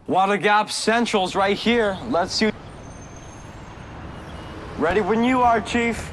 Water Gap Central's right here. Let's see. Ready when you are, Chief.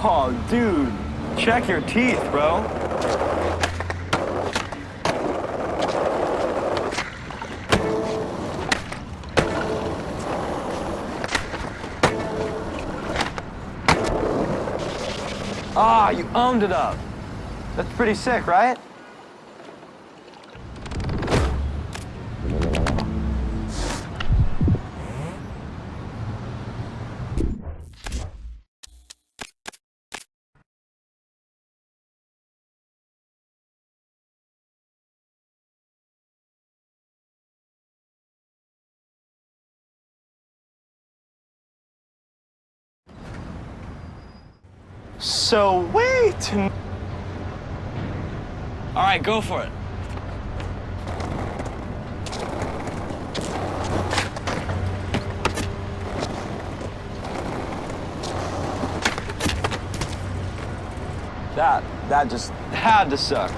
Oh, dude. Check your teeth, bro. Ah, you owned it up. That's pretty sick, right? So wait. All right, go for it. That just had to suck.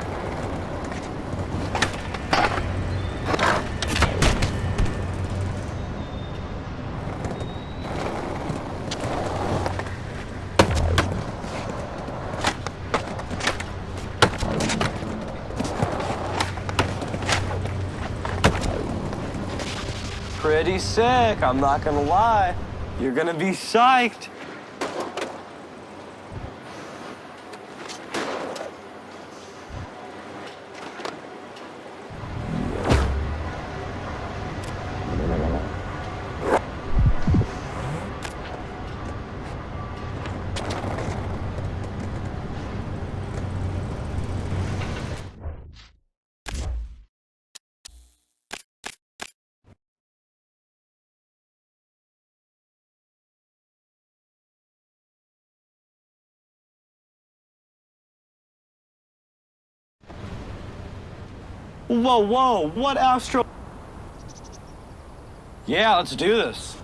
Pretty sick, I'm not gonna lie. You're gonna be psyched. Whoa, what astro? Yeah, let's do this.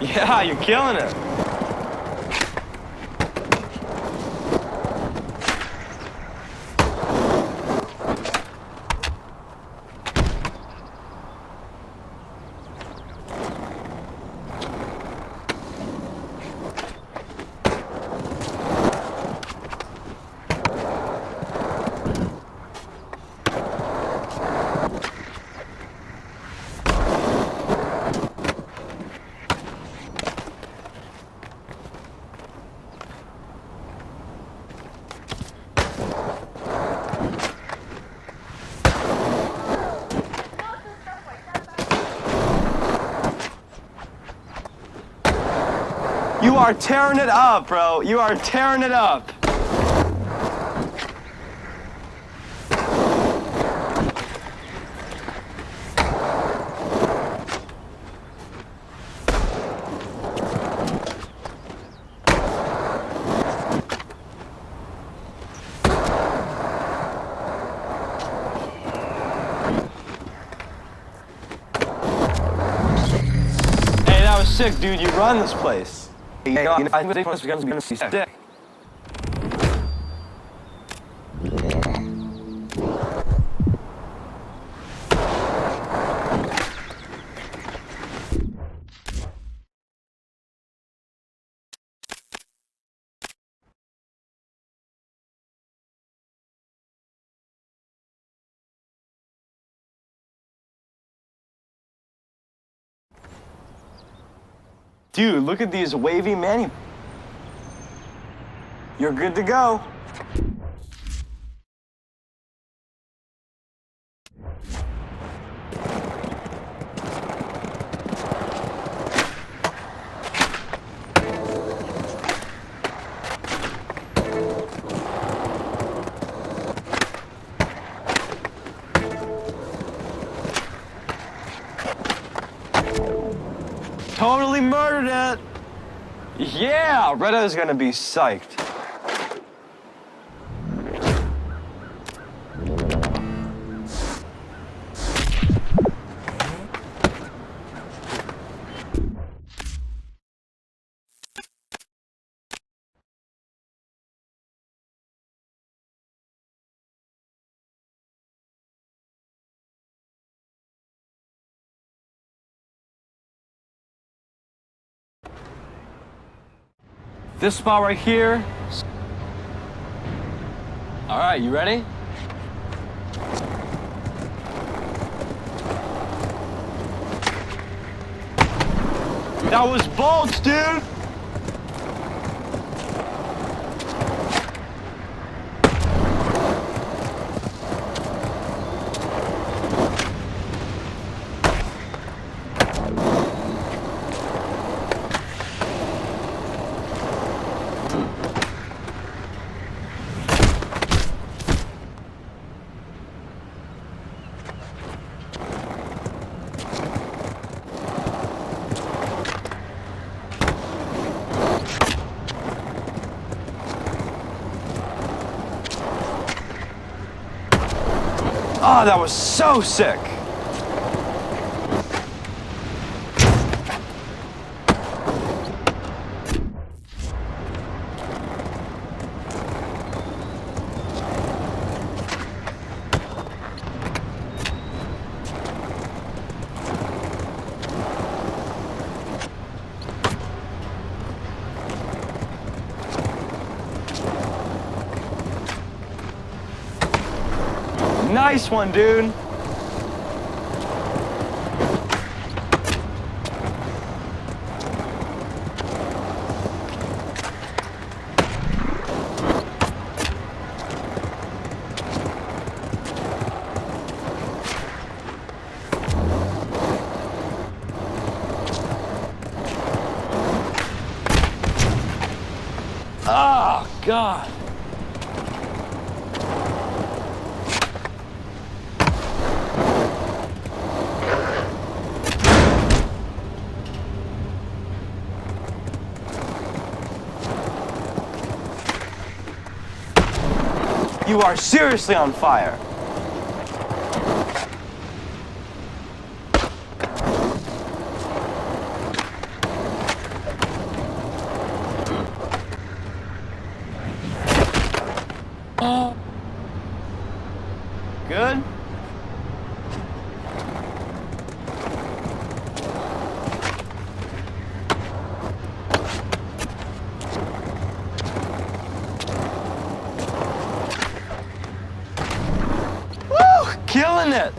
Yeah, you're killing it. You are tearing it up, bro. You are tearing it up. Hey, that was sick, dude. You run this place. Hey, I think this is gonna be sick. Dude, look at these wavy mani. You're good to go. Totally murdered it! Yeah, Retta's gonna be psyched. This spot right here. All right, you ready? That was bolts, dude! Oh, that was so sick! Nice one, dude! Oh, God! You are seriously on fire. Good? Killing it!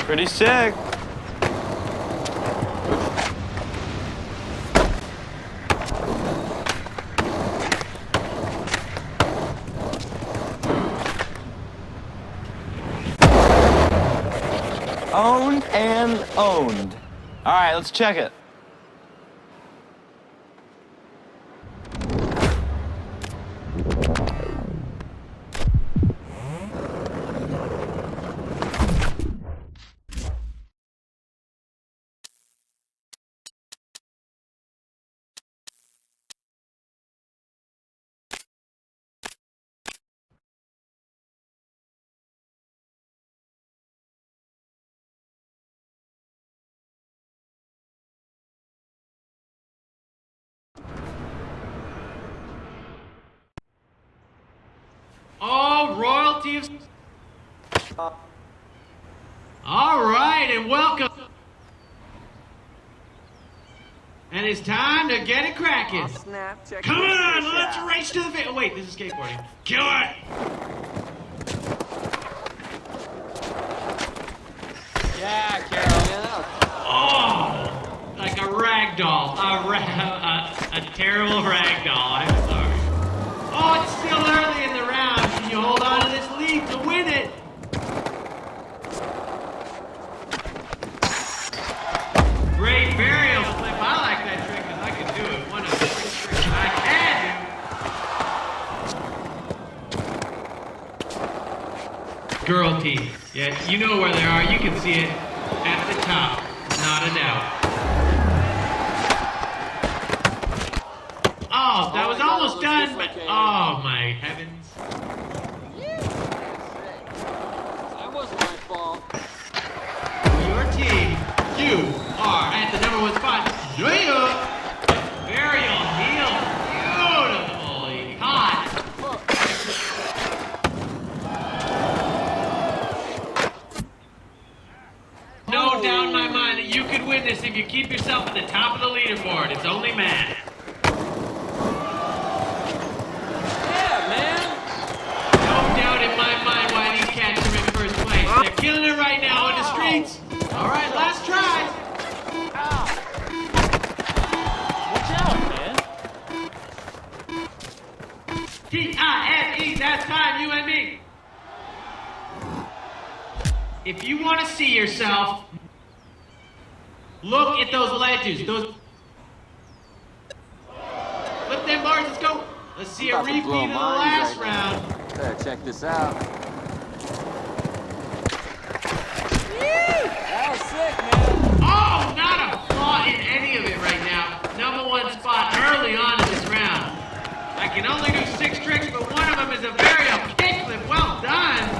Pretty sick. Owned and owned. All right, let's check it. All royalties All right, and welcome. And it's time to get it cracking. Come on, let's race to the finish. Oh, wait, this is skateboarding. Kill it! Yeah, Carol. Oh, like a rag doll. A terrible rag doll. I'm sorry. Oh, it's still early in the round. Can you hold on to this lead to win it? Great burial flip. I like that trick because I can do it. One of the tricks I can do. Girl team. Yeah, you know where they are. You can see it at the top. Not a doubt. Oh, that was almost done, but oh my heavens. That wasn't my fault. Your team, you are at the number 1 spot. Yeah! Burial heel. Beautifully hot. No doubt in my mind that you could win this if you keep yourself at the top of the leaderboard. It's only math. Yeah, man. No doubt in my mind why these cats are in first place. They're killing it right now in the streets. All right, last try. Watch out, man. T-I-M-E, that's time, you and me. If you want to see yourself, look at those ledges. Those. Flip them bars, let's go. Let's see a repeat of the last round. Better check this out. That was sick, man. Oh, not a flaw in any of it right now. Number 1 spot early on in this round. I can only do 6 tricks, but one of them is a burial kickflip. Well done.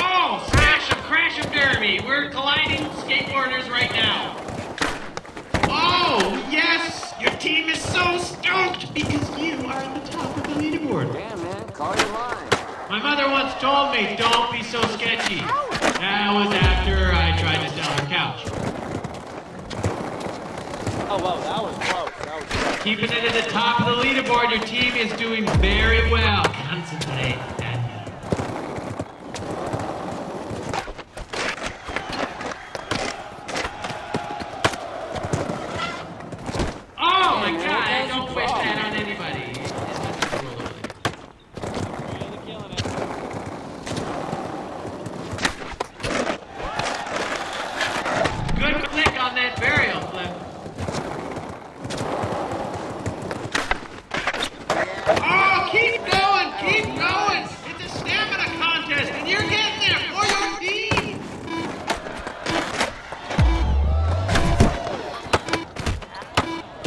Oh, smash 'em, crash 'em derby. We're colliding skateboarders right now. Oh, yes. Your team is so stoked because you are at the top of the leaderboard. Damn, man. Call your line. My mother once told me, don't be so sketchy. That was after I tried to sell her couch. Oh, wow, that was close. That was close. Keeping it at the top of the leaderboard, your team is doing very well. Concentrate, Daniel. Oh my God, don't wish that on anybody. Really killing it. Good click on that burial flip. Oh, keep going, keep going. It's a stamina contest, and you're getting there for your team.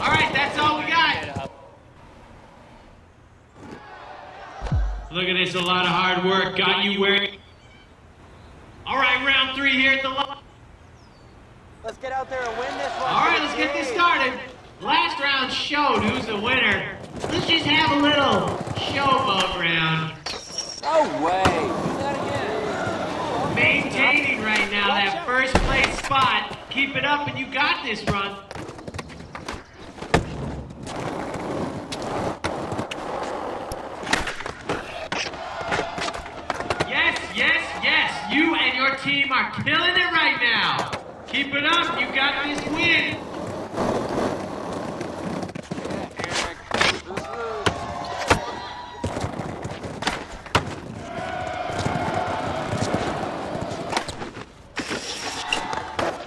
All right, that's all we got. Look at this, a lot of hard work got you where. All right, round 3 here at the line. Let's get out there and win this one. All right, let's get this started. Last round showed who's the winner. Let's just have a little showboat round. No way. Do that again. Maintaining right now that first place spot. Keep it up and you got this run. Yes, yes, yes. You and your team are killing it right now. Keep it up. You got this win.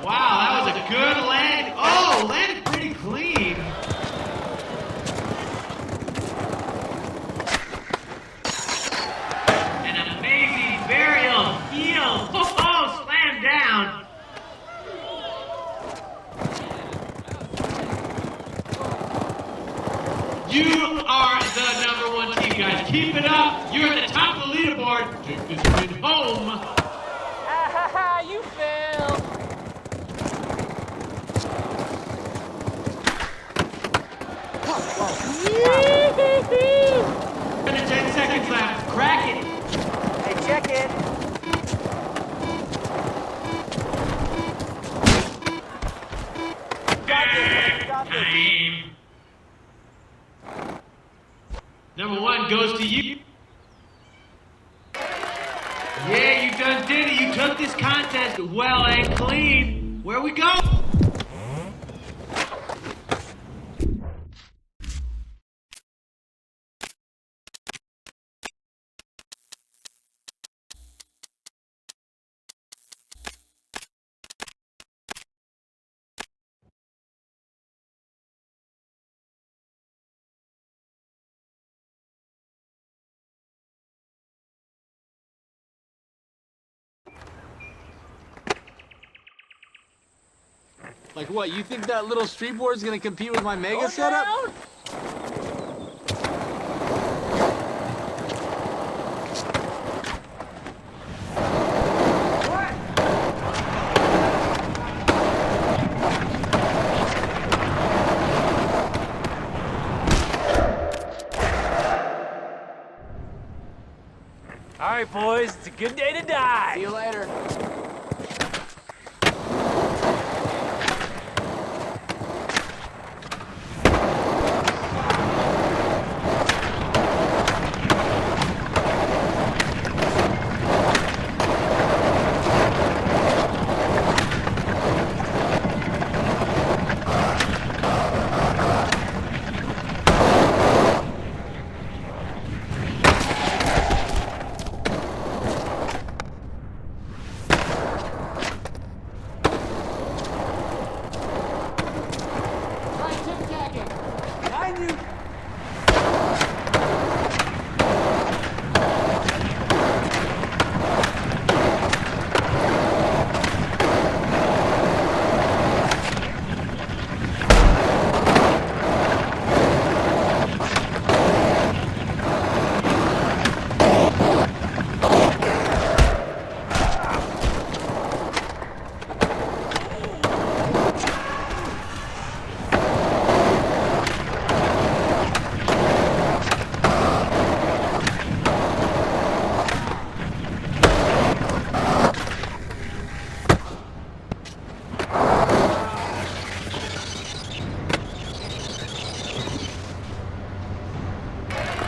Wow, that was a good land. Oh, landed pretty clean. An amazing burial heel. Oh, slam down. You are the number 1 team, guys. Keep it up. You're at the top of the leaderboard. Take this win home. You failed. Under 10 seconds left. Crack it. Check it. Got this. Time. Number one goes to you. Yeah, you done did it. You took this contest well and clean. Where we go? Like what, you think that little street board's gonna compete with my mega setup? All right, boys, it's a good day to die. See you later.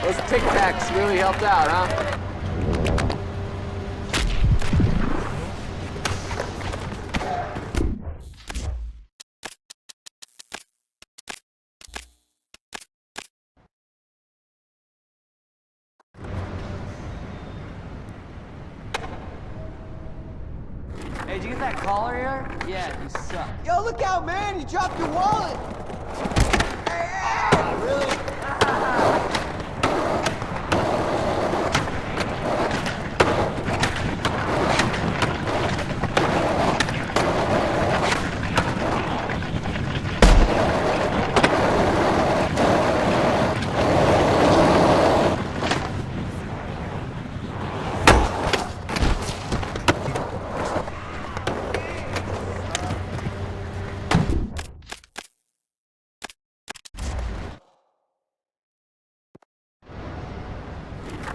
Those Tic Tacs really helped out, huh? Hey, did you get that collar here? Yeah, you suck. Yo, look out, man! You dropped your wallet! Really?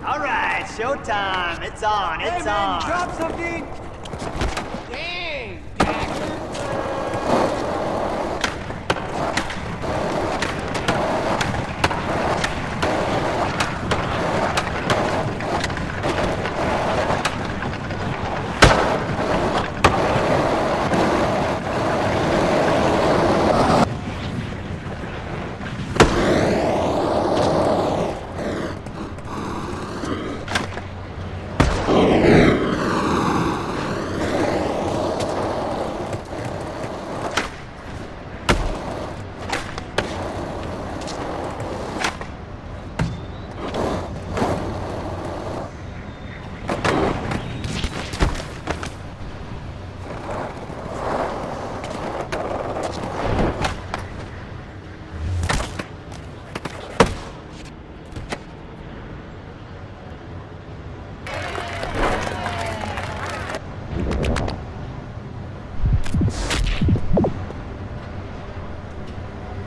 All right, showtime. It's on. It's Hey, man, on. drop something. Dang, Daxter.